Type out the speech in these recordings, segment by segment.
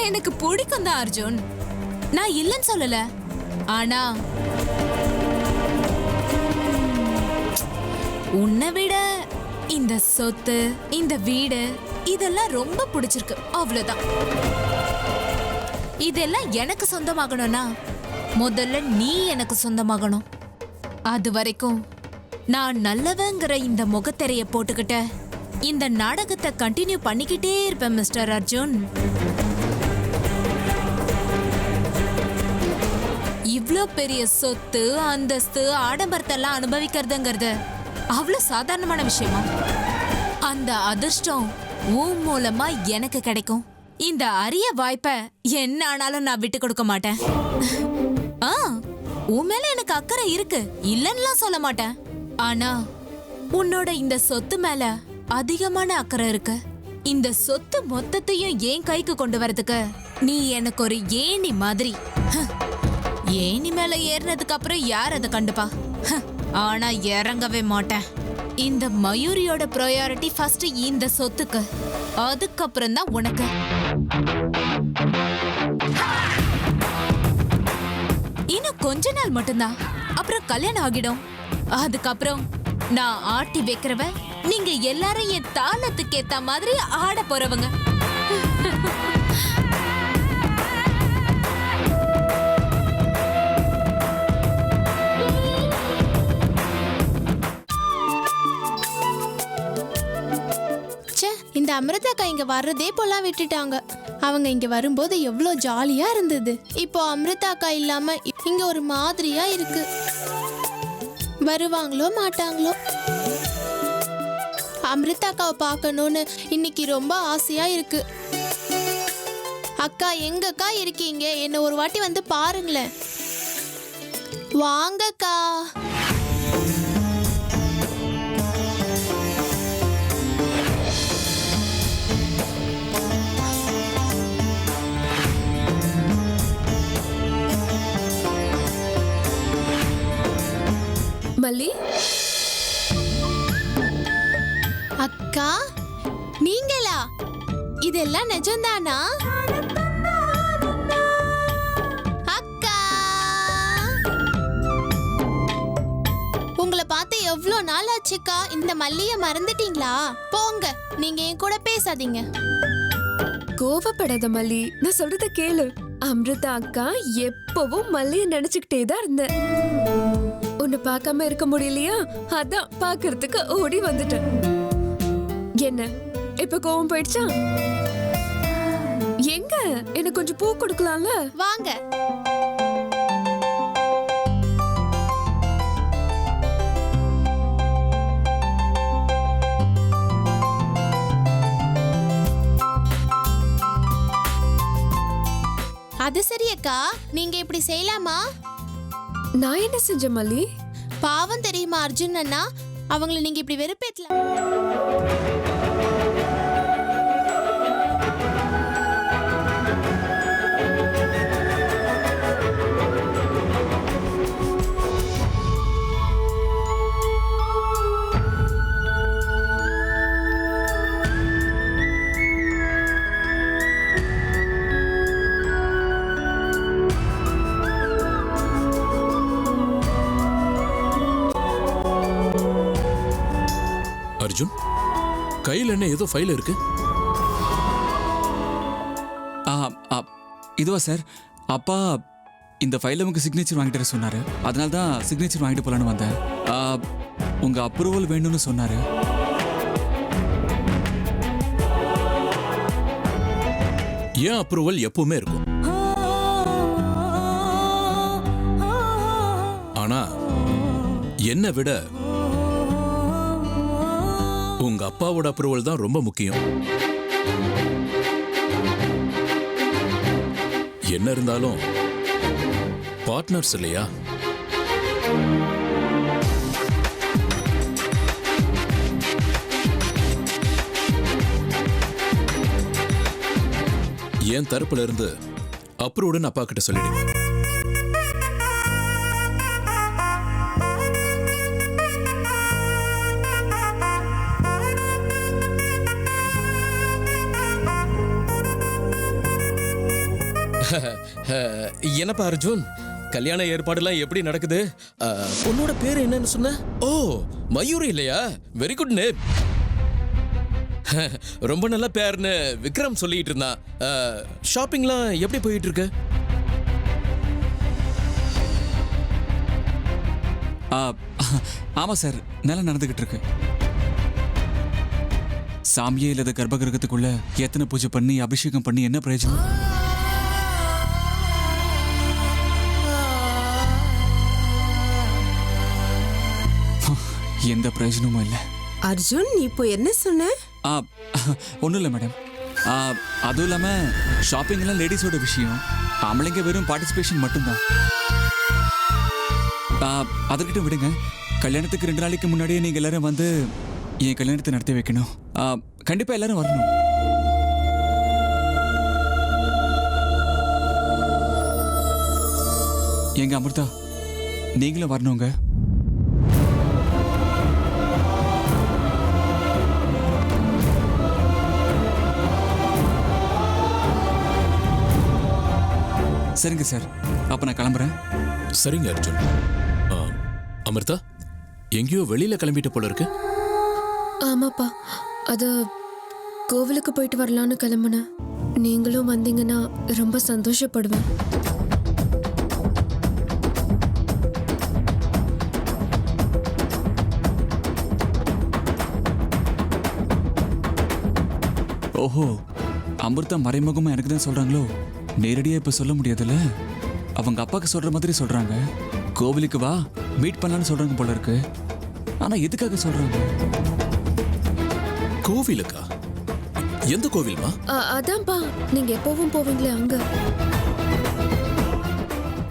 எனக்கு பிடிக்கும் தான் அர்ஜுன், நான் இல்லைன்னு சொல்லல. ஆனா உன்னை விட இந்த சொத்து, இந்த வீடு இதெல்லாம் ரொம்ப பிடிச்சிருக்கு, அவ்வளவுதான். இதெல்லாம் எனக்கு சொந்தமாகணும்னா முதல்ல நீ எனக்கு சொந்தமாகணும். அது வரைக்கும் நான் நல்லவங்கிற இந்த முகத்திரைய போட்டுக்கிட்ட இந்த நாடகத்தை கண்டினியூ பண்ணிக்கிட்டே இருப்பேன் மிஸ்டர் அர்ஜுன். இவ்ளோ பெரிய சொத்து, அந்தஸ்து, ஆடம்பரத்தெல்லாம் அனுபவிக்கிறதுங்கிறது அவ்வளவு சாதாரணமான விஷயமா? அந்த அதிர்ஷ்டம் உன் மூலமா எனக்கு கிடைக்கும். இந்த அரிய வாய்ப்பை என்ன ஆனாலும் நான் விட்டு கொடுக்க மாட்டேன். உன் மேல எனக்கு அக்கறை இருக்கு, இல்லன்னுலாம் சொல்ல மாட்டேன். ஆனா உன்னோட இந்த சொத்து மேல அதிகமான அக்கறை இருக்கு. இந்த சொத்து மொத்தத்தையும் என் கைக்கு கொண்டு வரதுக்கு நீ எனக்கு ஒரு ஏணி மாதிரி. ஏணி மேல ஏறினதுக்கு அப்புறம் யார் அதை கண்டுப்பா? ஆனா இறங்கவே மாட்டேன். இந்த மயூரியோட ப்ரையாரிட்டி ஃபர்ஸ்ட் இந்த சொத்துக்கு, அதுக்கப்புறம் தான் உனக்கு. இன்னும் கொஞ்ச நாள் மட்டும்தான், அப்புறம் கல்யாணம் ஆகிடும். அதுக்கப்புறம் நான் ஆட்டி வைக்கிறவ, நீங்க எல்லாரும் என் தாளத்துக்கு ஏத்த மாதிரி ஆட போறவங்க. இந்த அமிர்தாக்கா இங்க வர்றதே போலாம் விட்டுட்டாங்க. அவங்க இங்க வரும்போது எவ்வளவு ஜாலியா இருந்தது. இப்போ அமிர்தாக்கா இல்லாம இங்க ஒரு மாதிரியா இருக்கு. வருவாங்களோ மாட்டாங்களோ. அமிர்தாக்காவை பார்க்கணும்னு இன்னைக்கு ரொம்ப ஆசையா இருக்கு. அக்கா, எங்கக்கா இருக்கீங்க? என்ன ஒரு வாட்டி வந்து பாருங்களேன். வாங்கக்கா. மல்லி, அக்கா நீங்களா? இதெல்லாம் நிஜம்தானா? அக்கா, உங்களை பார்த்து எவ்வளோ நாள் ஆச்சுக்கா. இந்த மல்லிய மறந்துட்டீங்களா? போங்க, நீங்க என் கூட பேசாதீங்க. கோவப்படாத மல்லி, நான் சொல்றத கேளு. அமிர்தா அக்கா எப்பவும் மல்லிய நினைச்சுக்கிட்டே தான் இருந்தேன். உன்னை பார்க்காம இருக்க முடியலையா, அதான் பாக்குறதுக்கு ஓடி வந்துட்டேன். என்ன இப்ப கோவம் போயிடுச்சா? எங்க எனக்கு கொஞ்சம் பூ கொடுக்கலாம்ல? வாங்க. அது சரி அக்கா, நீங்க இப்படி செய்யலாமா? நான் என்ன செஞ்சேன் மல்லி? பாவம் தெரியுமா அர்ஜுன் அண்ணா, அவங்கள நீங்க இப்படி வெறுப்பேத்தலாம். அர்ஜுன், கையில் என்ன ஏதோ ஃபைல் இருக்கு? இதுவா சார்? அப்பா இந்த ஃபைல் உங்க சிக்னேச்சர் வாங்கிட்டு சொன்னாரு. அதனால தான் சிக்னேச்சர் வாங்கிட்டு போலான்னு வந்தேன். உங்க அப்ரூவல் வேணும்னு சொன்னாரு. ஏன் அப்ரூவல் எப்பவுமே இருக்கும். ஆனா என்னை விட உங்க அப்பாவோட அப்ரூவல் தான் ரொம்ப முக்கியம். என்ன இருந்தாலும் பார்ட்னர்ஸ் இல்லையா? என் தரப்புல இருந்து அப்ரூவ்டுன்னு அப்பா கிட்ட சொல்லிடுங்க. என்னப்பா அர்ஜுன், கல்யாண ஏற்பாடுலாம் எப்படி நடக்குது? பொண்ணோட பேர் என்னன்னு சொன்ன? ஓ, மயூரி இல்லையா? Very good name. ரொம்ப நல்ல பேர்னு விக்ரம் சொல்லிட்டு இருந்தான். ஷாப்பிங்லாம் எப்படி போயிட்டு இருக்கு? ஆமா சார், நல்லா நடந்துகிட்டு இருக்கு. சாமியே இல்லாத கர்ப்பகிரகத்துக்குள்ள எத்தனை பூஜை பண்ணி அபிஷேகம் பண்ணி என்ன பிரயோஜனம்? எந்த பிரயோஜனமும் இல்லை. அர்ஜுன், நீ இப்போ என்ன சொன்ன? ஒன்றும் இல்லை மேடம். அதுவும் இல்லாமல் ஷாப்பிங்லாம் லேடிஸோட விஷயம், ஆம்பளைங்க வெறும் பார்ட்டிசிபேஷன் மட்டும்தான். அதற்கிட்ட விடுங்க. கல்யாணத்துக்கு 2 நாளைக்கு முன்னாடியே நீங்கள் எல்லாரும் வந்து என் கல்யாணத்தை நடத்தி வைக்கணும். கண்டிப்பாக எல்லாரும் வரணும். எங்க அமிர்தா, நீங்களும் வரணுங்க. சரிங்க சார், அப்ப நான் கிளம்புறேன். சரிங்க அர்ஜுன். அமிர்தா, எங்கேயோ வெளியில கிளம்பிட்டு போல இருக்கு. ஆமாப்பா, அது கோவிலுக்கு போயிட்டு வரலான்னு கிளம்புனேன். நீங்களும் வந்தீங்கன்னா ரொம்ப சந்தோஷப்படுவேன். ஓஹோ, அமிர்தா மறைமுகமா எனக்கு தான் சொல்றாங்களோ? நேரடியா இப்ப சொல்ல முடியாதுல்ல. அவங்க அப்பாக்கு சொல்ற மாதிரி சொல்றாங்க. கோவிலுக்கு வா, மீட் பண்ணலான்னு சொல்றாங்க போல இருக்கு. ஆனா எதுக்காக சொல்றாங்க? கோவிலுக்கா? எந்த கோவில்மா? அதான்ப்பா, நீங்க எப்பவும் போவீங்களே அங்க.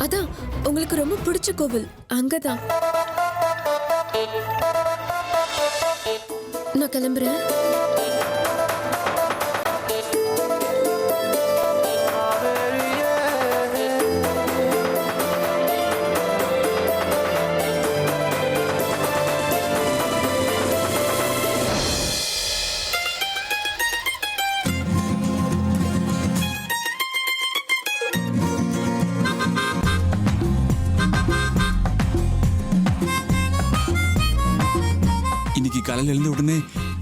அதான் உங்களுக்கு ரொம்ப பிடிச்ச கோவில், அங்கதான். நான் கிளம்புறேன். காலையில எழுந்த உடனே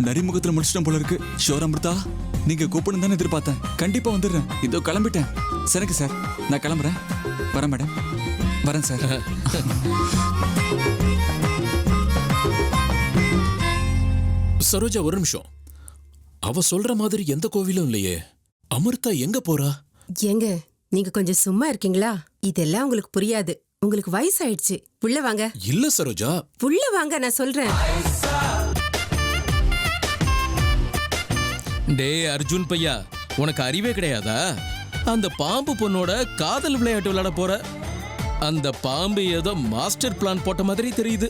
நரிமுகத்துல முடிச்சிட்டோம் போல இருக்கு. ஷோர் அமிர்தா, நீங்க கூப்பிடணும் தானே எதிர்பார்த்தேன். கண்டிப்பா வந்துடுறேன். இதோ கிளம்பிட்டேன். சரிங்க சார், நான் கிளம்புறேன். வரேன் மேடம். வரேன் சார். சரோஜா, ஒரு நிமிஷம். அவ சொல்ற மாதிரி எந்த கோவிலும் இல்லையே. அமிர்தா எங்க போறா? ஏங்க, நீங்க கொஞ்சம் சும்மா இருக்கீங்களா? இதெல்லாம் உங்களுக்கு புரியாது. உங்களுக்கு வயசாயிடுச்சு. உள்ள வாங்க. இல்ல சரோஜா, உள்ள வாங்க, நான் சொல்றேன். டே அர்ஜுன் பையா, உனக்கு அறிவே கிடையாதா? அந்த பாம்பு பொண்ணோட காதல் விளையாட்டு விளையாட போற. அந்த பாம்பு ஏதோ மாஸ்டர் பிளான் போட்ட மாதிரி தெரியுது.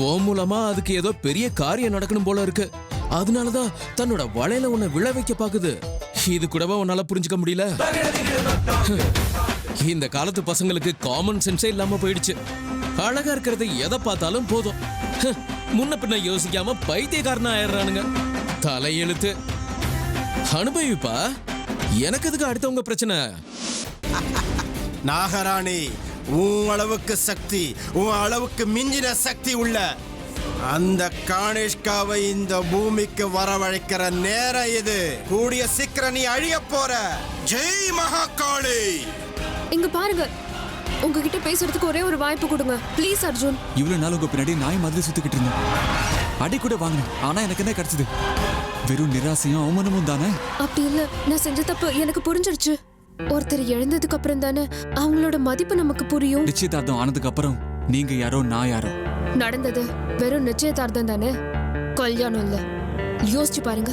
ஓ மூலமா அதுக்கு ஏதோ பெரிய காரியம் நடக்கணும் போல இருக்கு. அதனாலதான் தன்னோட வலையில உன்னை விழ வைக்க பாக்குது. இது கூடவா உன்னால புரிஞ்சுக்க முடியல? இந்த காலத்து பசங்களுக்கு காமன் சென்ஸே இல்லாம போயிடுச்சு. அழகா இருக்கிறது எதை பார்த்தாலும் போதும். முன்ன பின்ன யோசிக்காம பைத்தியக்காரனா ஆயிடுறானுங்க. தலையெழுத்து. அனுபவிப்பா, எனக்கு எதுக்கு அடுத்தவங்க பிரச்சனை? நாகராணி, உன் அளவுக்கு சக்தி, உன் அளவுக்கு மிஞ்சின சக்தி உள்ள அந்த கானிஷ்காவை இந்த பூமிக்கு வரவழைக்கிற நேரம் இது. கூடிய சீக்கிரம் நீ அழிய போற. ஜெய் மகாகாளி. இங்க பாருங்க, உங்ககிட்ட பேசுறதுக்கு ஒரே ஒரு வாய்ப்பு கொடுங்க ப்ளீஸ் அர்ஜுன். இவ்வளவு நாள் உங்க பின்னாடி நாய் மாதிரி சுத்திக்கிட்டு இருந்தேன். அடி கூட வாங்கினேன். ஆனா எனக்கு என்ன கிடைச்சது? வெறும் நிராசையும் அவமானமும் தானே. அப்படி இல்ல, நான் செஞ்ச தப்பு எனக்கு புரிஞ்சிடுச்சு. ஒருத்தர் எழுந்ததுக்கு அப்புறம் தானே அவங்களோட மதிப்பு நமக்கு புரியும். நிச்சயதார்த்தம் ஆனதுக்கு அப்புறம் நீங்க யாரோ நான் யாரோ. நடந்தது வெறும் நிச்சயதார்த்தம் தானே, கல்யாணம் இல்ல. யோசிச்சு பாருங்க.